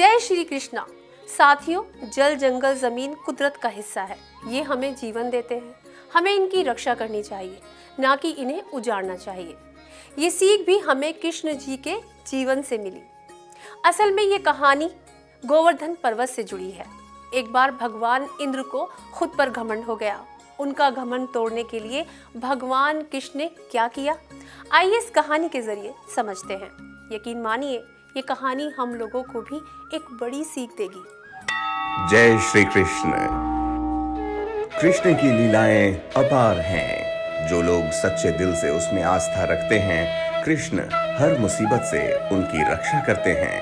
जय श्री कृष्णा। साथियों, जल जंगल जमीन कुदरत का हिस्सा है। ये हमें जीवन देते हैं, हमें इनकी रक्षा करनी चाहिए, ना कि इन्हें उजाड़ना चाहिए। ये सीख भी हमें कृष्ण जी के जीवन से मिली। असल में ये कहानी गोवर्धन पर्वत से जुड़ी है। एक बार भगवान इंद्र को खुद पर घमंड हो गया। उनका घमंड तोड़ने के लिए भगवान कृष्ण ने क्या किया, आइए इस कहानी के जरिए समझते हैं। यकीन मानिए, ये कहानी हम लोगों को भी एक बड़ी सीख देगी। जय श्री कृष्ण। कृष्ण की लीलाएं अपार हैं। जो लोग सच्चे दिल से उसमें आस्था रखते हैं, कृष्ण हर मुसीबत से उनकी रक्षा करते हैं।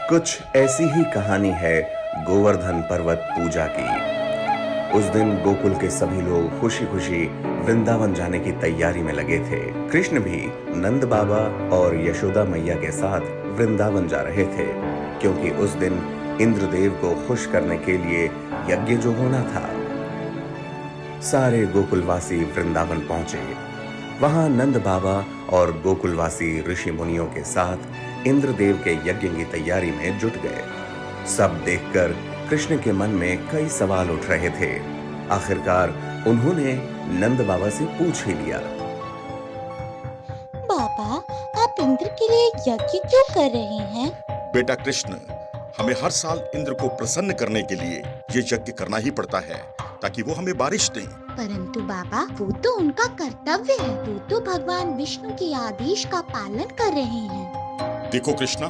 कुछ ऐसी ही कहानी है गोवर्धन पर्वत पूजा की। उस दिन गोकुल के सभी लोग खुशी खुशी वृंदावन जाने की तैयारी में लगे थे। कृष्ण भी नंद बाबा और यशोदा मैया के साथ वृंदावन जा रहे थे, क्योंकि उस दिन इंद्रदेव को खुश करने के लिए यज्ञ जो होना था। सारे गोकुलवासी वृंदावन पहुंचे। वहां नंद बाबा और गोकुलवासी ऋषि मुनियों के साथ इंद्रदेव के यज्ञ की तैयारी में जुट गए। सब देखकर कृष्ण के मन में कई सवाल उठ रहे थे। आखिरकार उन्होंने नंद बाबा से पूछ ही लिया, बाबा, आप इंद्र के लिए यज्ञ क्यों कर रहे हैं? बेटा कृष्ण, हमें हर साल इंद्र को प्रसन्न करने के लिए ये यज्ञ करना ही पड़ता है, ताकि वो हमें बारिश दें। परंतु बाबा, वो तो उनका कर्तव्य है। वो तो भगवान विष्णु के आदेश का पालन कर रहे हैं। देखो कृष्णा,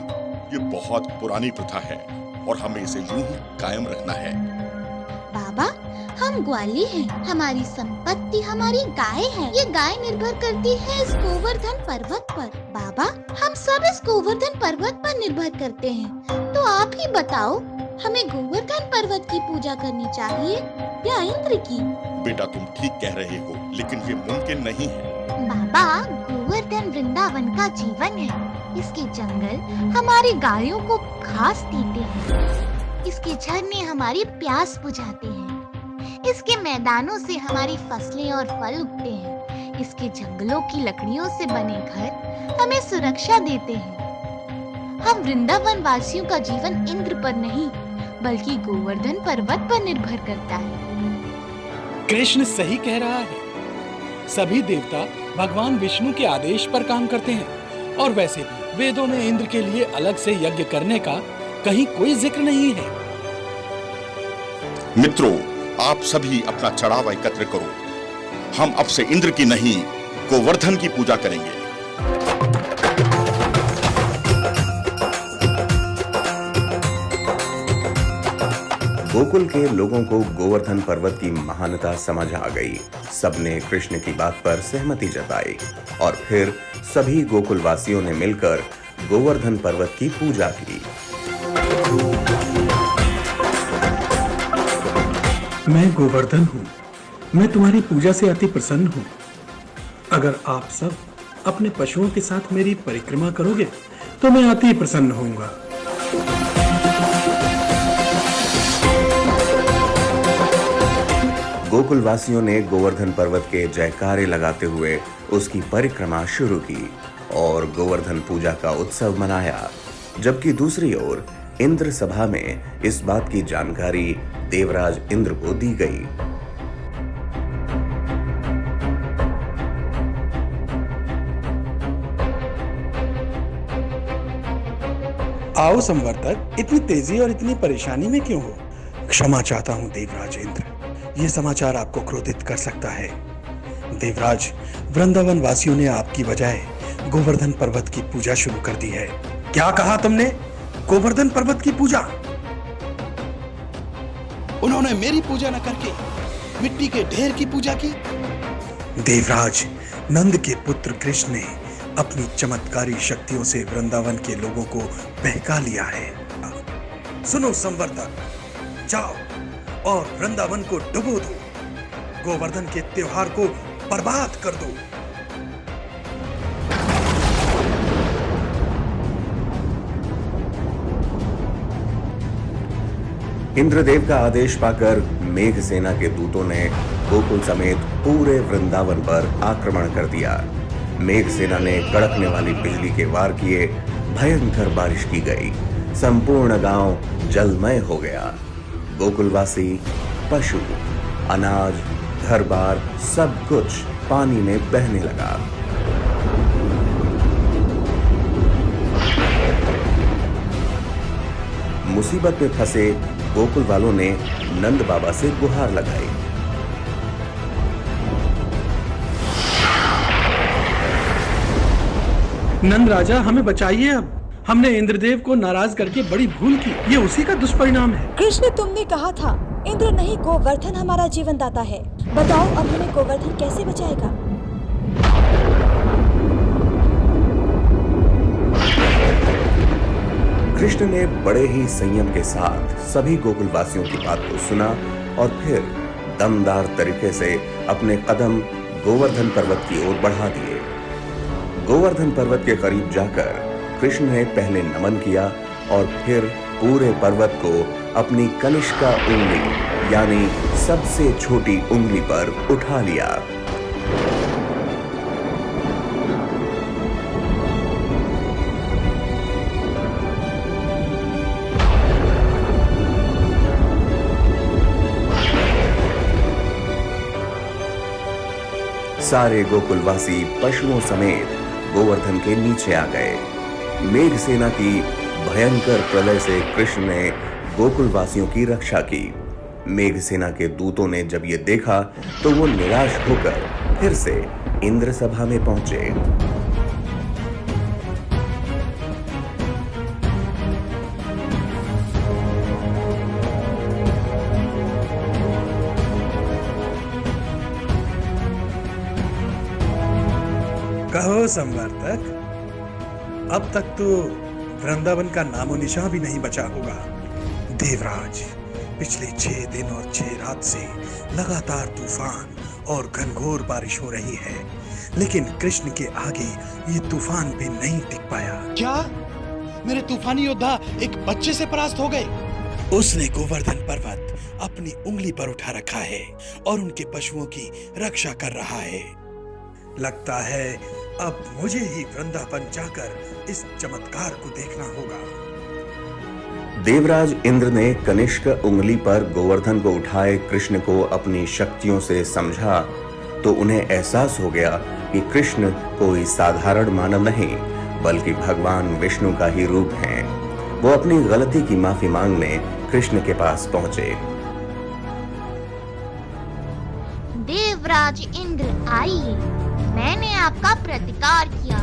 ये बहुत पुरानी प्रथा है और हमें इसे यूं ही कायम रखना है। बाबा, हम ग्वाली हैं। हमारी संपत्ति हमारी गाय है। ये गाय निर्भर करती है इस गोवर्धन पर्वत पर। बाबा, हम सब इस गोवर्धन पर्वत पर निर्भर करते हैं। तो आप ही बताओ, हमें गोवर्धन पर्वत की पूजा करनी चाहिए या इंद्र की? बेटा, तुम ठीक कह रहे हो, लेकिन ये मुमकिन नहीं है। बाबा, गोवर्धन वृंदावन का जीवन है। इसके जंगल हमारी गायों को घास देते हैं। इसके झरने हमारी प्यास बुझाते हैं। इसके मैदानों से हमारी फसलें और फल उगते हैं। इसके जंगलों की लकड़ियों से बने घर हमें सुरक्षा देते हैं। हम वृंदावन वासियों का जीवन इंद्र पर नहीं, बल्कि गोवर्धन पर्वत पर निर्भर करता है। कृष्ण सही कह रहा है। सभी देवता भगवान विष्णु के आदेश पर काम करते हैं, और वैसे भी वेदों में इंद्र के लिए अलग से यज्ञ करने का कहीं कोई जिक्र नहीं है। मित्रों, आप सभी अपना चढ़ावा एकत्र करो। हम अब से इंद्र की नहीं, गोवर्धन की पूजा करेंगे। गोकुल के लोगों को गोवर्धन पर्वत की महानता समझ आ गई। सबने कृष्ण की बात पर सहमति जताई और फिर सभी गोकुलवासियों ने मिलकर गोवर्धन पर्वत की पूजा की। मैं गोवर्धन हूँ। मैं तुम्हारी पूजा से अति प्रसन्न हूँ। अगर आप सब अपने पशुओं के साथ मेरी परिक्रमा करोगे तो मैं अति प्रसन्न होऊंगा। गोकुलवासियों ने गोवर्धन पर्वत के जयकारे लगाते हुए उसकी परिक्रमा शुरू की और गोवर्धन पूजा का उत्सव मनाया। जबकि दूसरी ओर इंद्र सभा में इस बात की जानकारी देवराज इंद्र को दी गई। आओ संवर्तक, इतनी तेजी और इतनी परेशानी में क्यों हो? क्षमा चाहता हूँ देवराज इंद्र, ये समाचार आपको क्रोधित कर सकता है। देवराज, वृंदावन वासियों ने आपकी बजाय गोवर्धन पर्वत की पूजा शुरू कर दी है। क्या कहा तुमने? गोवर्धन पर्वत की पूजा? उन्होंने मेरी पूजा न करके मिट्टी के ढेर की पूजा की। देवराज, नंद के पुत्र कृष्ण ने अपनी चमत्कारी शक्तियों से वृंदावन के लोगों को बहका लिया है। सुनो संवर्तक, जाओ और वृंदावन को डुबो दो। गोवर्धन के त्योहार को बर्बाद कर दो। इंद्रदेव का आदेश पाकर मेघ सेना के दूतों ने गोकुल समेत पूरे वृंदावन पर आक्रमण कर दिया। मेघ सेना ने कड़कने वाली बिजली के वार किए, भयंकर बारिश की गई। संपूर्ण गांव जलमय हो गया। गोकुलवासी, पशु, अनाज, घर-बार सब कुछ पानी में बहने लगा। मुसीबत में फंसे गोकुल वालों ने नंद बाबा से गुहार लगाई। नंद राजा, हमें बचाइए। अब हमने इंद्रदेव को नाराज करके बड़ी भूल की। ये उसी का दुष्परिणाम है। कृष्ण, तुमने कहा था इंद्र नहीं गोवर्धन हमारा जीवन दाता है। बताओ अब हमें गोवर्धन कैसे बचाएगा? कृष्ण ने बड़े ही संयम के साथ सभी गोकुलवासियों की बात को सुना और फिर दमदार तरीके से अपने कदम गोवर्धन पर्वत की ओर बढ़ा दिए। गोवर्धन पर्वत के करीब जाकर कृष्ण ने पहले नमन किया और फिर पूरे पर्वत को अपनी कनिष्का उंगली यानी सबसे छोटी उंगली पर उठा लिया। सारे गोकुलवासी पशुओं समेत गोवर्धन के नीचे आ गए। मेघसेना की भयंकर प्रलय से कृष्ण ने गोकुलवासियों की रक्षा की। मेघसेना के दूतों ने जब ये देखा तो वो निराश होकर फिर से इंद्र सभा में पहुंचे। कहो संवर्तक, अब तक तो वृंदावन का नामो निशान भी नहीं बचा होगा। देवराज, पिछले 6 दिन और 6 रात से लगातार तूफान और घनघोर बारिश हो रही है, लेकिन कृष्ण के आगे ये तूफान भी नहीं टिक पाया। क्या मेरे तूफानी योद्धा एक बच्चे से परास्त हो गए? उसने गोवर्धन पर्वत अपनी उंगली पर उठा रखा है और उनके पशुओं की रक्षा कर रहा है। लगता है अब मुझे ही वृंदावन जाकर इस चमत्कार को देखना होगा। देवराज इंद्र ने कनिष्क उंगली पर गोवर्धन को उठाए कृष्ण को अपनी शक्तियों से समझा तो उन्हें एहसास हो गया कि कृष्ण कोई साधारण मानव नहीं बल्कि भगवान विष्णु का ही रूप हैं। वो अपनी गलती की माफी मांगने कृष्ण के पास पहुंचे। देवराज इंद्र, आइए। मैंने आपका प्रतिकार किया,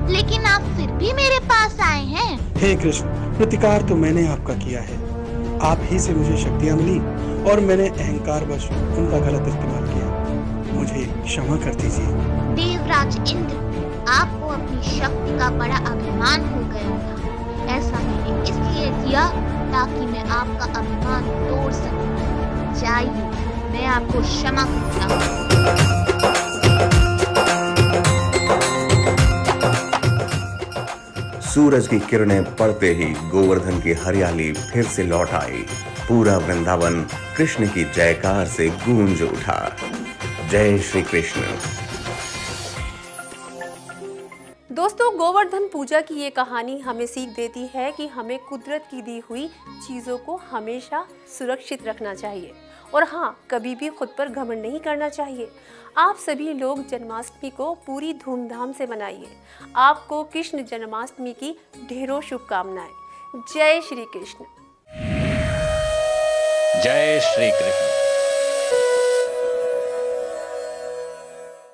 लेकिन आप फिर भी मेरे पास आए हैं। हे कृष्ण, प्रतिकार तो मैंने आपका किया है। आप ही से मुझे शक्तियां मिली और मैंने अहंकारवश उनका गलत इस्तेमाल किया। मुझे क्षमा कर दीजिए। देवराज इंद्र, आपको अपनी शक्ति का बड़ा अभिमान हो गया था। ऐसा मैंने इसलिए किया ताकि मैं आपका अभिमान तोड़ सकूं। जाइए, मैं आपको क्षमा करता हूँ। सूरज की किरणें पड़ते ही गोवर्धन की हरियाली फिर से लौट आई। पूरा वृंदावन कृष्ण की जयकार से गूंज उठा। जय श्री कृष्ण। दोस्तों, गोवर्धन पूजा की ये कहानी हमें सीख देती है कि हमें कुदरत की दी हुई चीज़ों को हमेशा सुरक्षित रखना चाहिए और हाँ, कभी भी खुद पर घमंड नहीं करना चाहिए। आप सभी लोग जन्माष्टमी को पूरी धूमधाम से मनाइए। आपको कृष्ण जन्माष्टमी की ढेरों शुभकामनाएं। जय श्री कृष्ण। जय श्री कृष्ण।